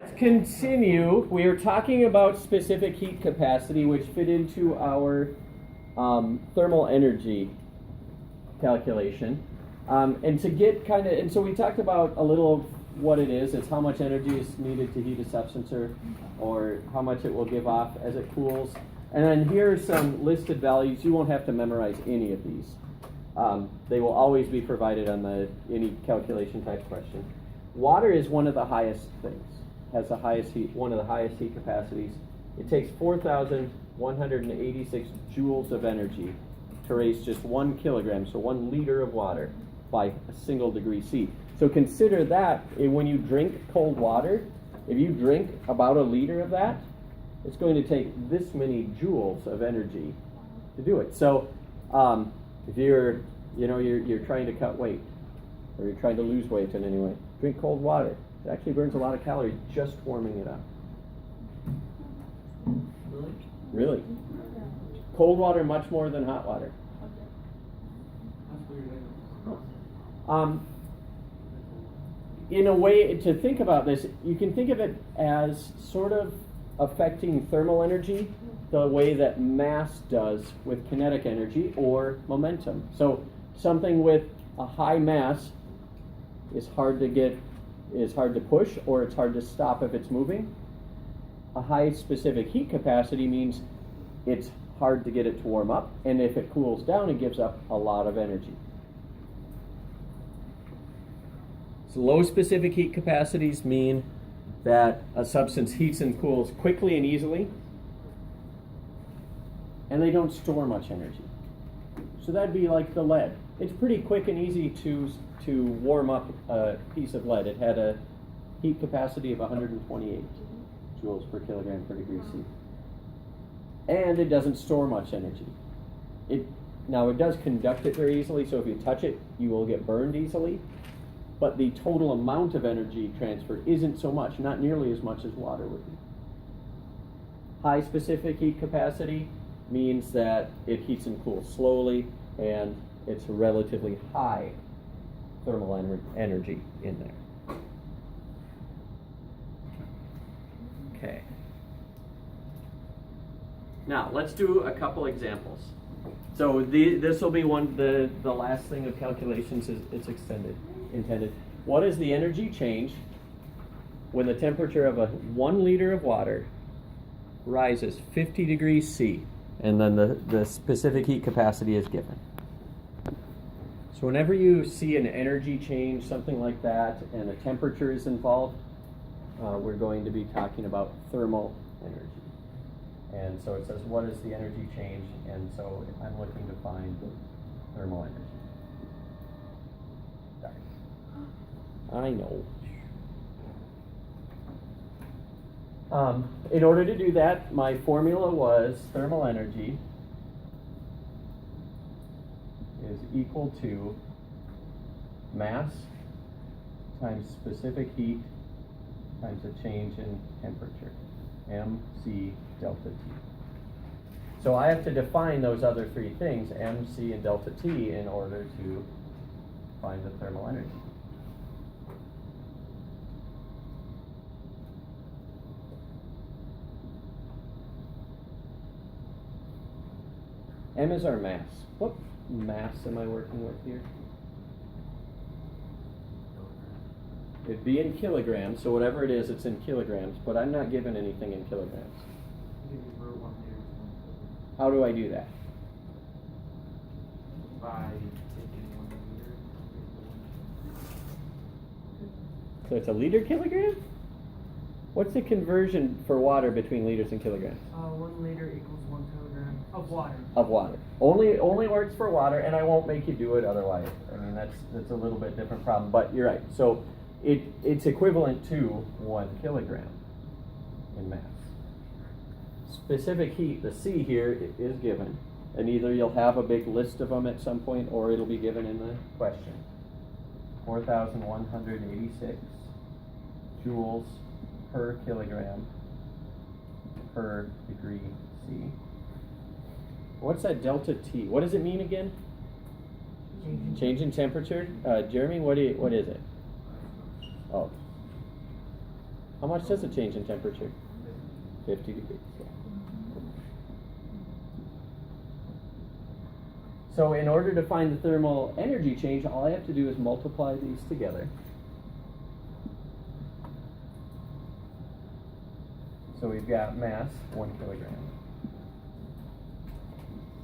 Let's continue. We are talking about specific heat capacity, which fit into our thermal energy calculation. And to get so we talked about a little of what it is. It's how much energy is needed to heat a substance or how much it will give off as it cools. And then here are some listed values. You won't have to memorize any of these. They will always be provided on any calculation type question. Water is one of the highest things. Has the highest heat, one of the highest heat capacities. It takes 4,186 joules of energy to raise just 1 kilogram, so 1 liter of water by a single degree C. So consider that when you drink cold water, if you drink about a liter of that, it's going to take this many joules of energy to do it. So if you're trying to cut weight or you're trying to lose weight in any way, drink cold water. It actually burns a lot of calories just warming it up. Really? Cold water much more than hot water. In a way, to think about this, you can think of it as sort of affecting thermal energy the way that mass does with kinetic energy or momentum. So something with a high mass is hard to push, or it's hard to stop if it's moving. A high specific heat capacity means it's hard to get it to warm up, and if it cools down, it gives up a lot of energy. So low specific heat capacities mean that a substance heats and cools quickly and easily, and they don't store much energy. So that'd be like the lead. It's pretty quick and easy to warm up a piece of lead. It had a heat capacity of 128 joules per kilogram per degree C. And it doesn't store much energy. Now it does conduct it very easily, so if you touch it, you will get burned easily. But the total amount of energy transfer isn't so much, not nearly as much as water would be. High specific heat capacity means that it heats and cools slowly, and it's relatively high thermal energy in there. Okay. Now, let's do a couple examples. So this will be the last thing of calculations it's intended. What is the energy change when the temperature of 1 liter of water rises 50 degrees C, and then the specific heat capacity is given? So whenever you see an energy change, something like that, and a temperature is involved, we're going to be talking about thermal energy. And so it says, what is the energy change? And so I'm looking to find thermal energy. Sorry. I know. In order to do that, my formula was thermal energy is equal to mass times specific heat times a change in temperature, mc delta T. So I have to define those other three things, mc and delta T, in order to find the thermal energy. M is our mass. What mass am I working with here? It'd be in kilograms, so whatever it is, it's in kilograms, but I'm not given anything in kilograms. How do I do that? By taking 1 liter. So it's a liter kilogram? What's the conversion for water between liters and kilograms? 1 liter equals 1 kilogram of water. Of water. Only works for water, and I won't make you do it otherwise. I mean, that's a little bit different problem, but you're right. So it's equivalent to 1 kilogram in mass. Specific heat, the C here is given, and either you'll have a big list of them at some point, or it'll be given in the question. 4,186 joules per kilogram per degree C. What's that delta T? What does it mean again? Change in temperature. Jeremy, what is it? Oh. How much does it change in temperature? 50 degrees. Yeah. So in order to find the thermal energy change, all I have to do is multiply these together. So we've got mass, 1 kilogram.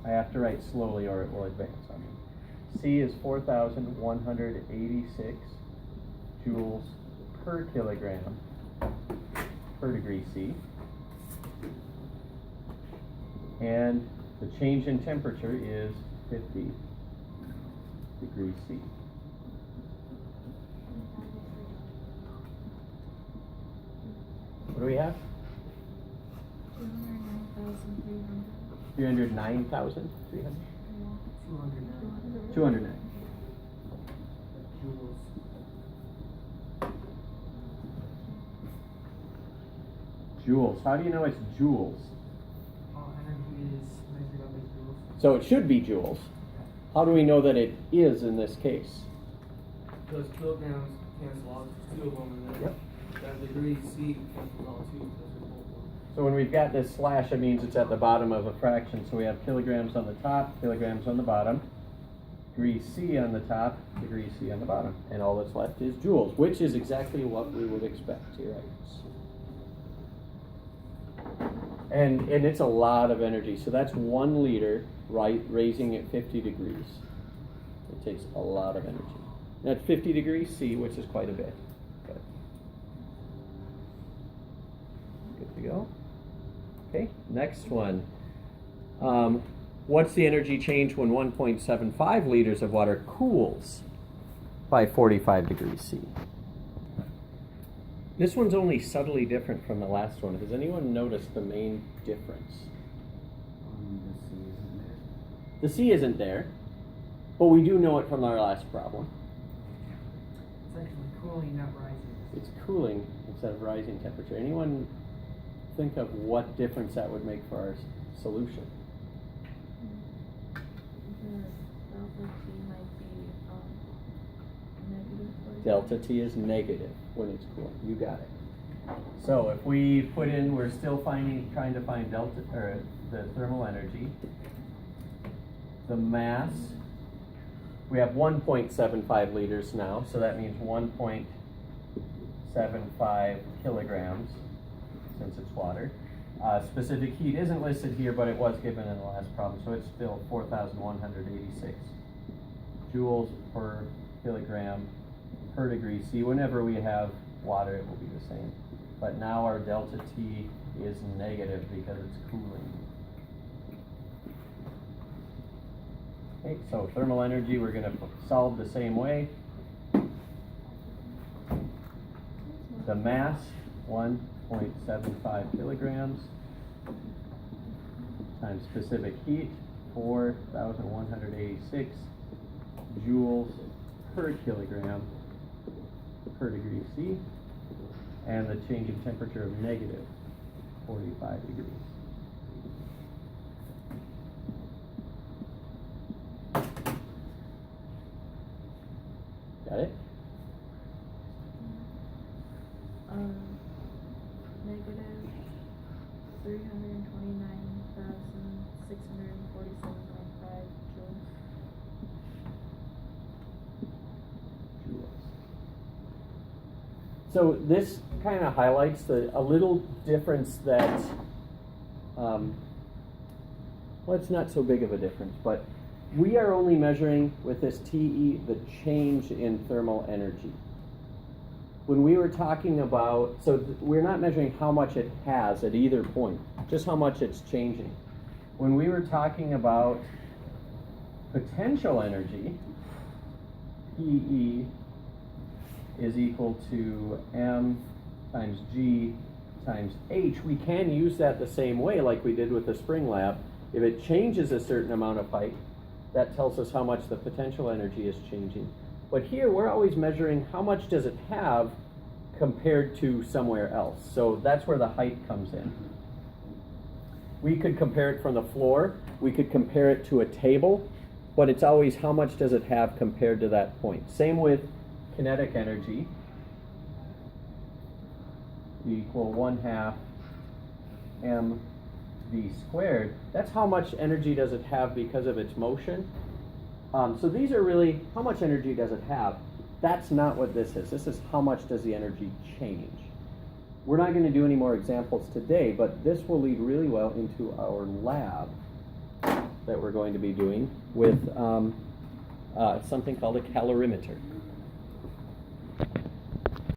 I have to write slowly or it will advance on me. C is 4,186 joules per kilogram per degree C. And the change in temperature is 50 degrees C. What do we have? 309,300? 209 209. joules. Joules. How do you know it's joules? All energy is measured up as joules. So it should be joules. How do we know that it is in this case? Those kilograms cancel out, there's two of them, and then Yep. that degree C cancels out too, because they're both one. So when we've got this slash, it means it's at the bottom of a fraction. So we have kilograms on the top, kilograms on the bottom, degree C on the top, degree C on the bottom. And all that's left is joules, which is exactly what we would expect. You're right. And it's a lot of energy. So that's 1 liter, right, raising at 50 degrees. It takes a lot of energy. That's 50 degrees C, which is quite a bit. Good. Good to go. Okay, next one. What's the energy change when 1.75 liters of water cools by 45 degrees C? This one's only subtly different from the last one. Has anyone noticed the main difference? The C isn't there, but we do know it from our last problem. It's actually cooling, not rising. It's cooling instead of rising temperature. Anyone think of what difference that would make for our solution? Delta T is negative when it's cooling. You got it. So if we put in, we're still trying to find delta or the thermal energy. The mass, we have 1.75 liters now, so that means 1.75 kilograms since it's water. Specific heat isn't listed here, but it was given in the last problem, so it's still 4,186 joules per kilogram per degree C. Whenever we have water, it will be the same. But now our delta T is negative because it's cooling. Okay, so thermal energy we're going to solve the same way. The mass, 1.75 kilograms, times specific heat, 4,186 joules per kilogram per degree C, and the change in temperature of negative 45 degrees. Got it? Negative 329,647.5 joules. So this kind of highlights a little difference that, well, it's not so big of a difference, but we are only measuring with this TE the change in thermal energy. When we were talking about, so we're not measuring how much it has at either point, just how much it's changing. When we were talking about potential energy, PE is equal to M times G times H, we can use that the same way like we did with the spring lab. If it changes a certain amount of height, that tells us how much the potential energy is changing. But here we're always measuring how much does it have compared to somewhere else. So that's where the height comes in. We could compare it from the floor, we could compare it to a table, but it's always how much does it have compared to that point. Same with kinetic energy. equal 1/2 mv squared. That's how much energy does it have because of its motion. So these are really, how much energy does it have? That's not what this is. This is how much does the energy change. We're not going to do any more examples today, but this will lead really well into our lab that we're going to be doing with something called a calorimeter.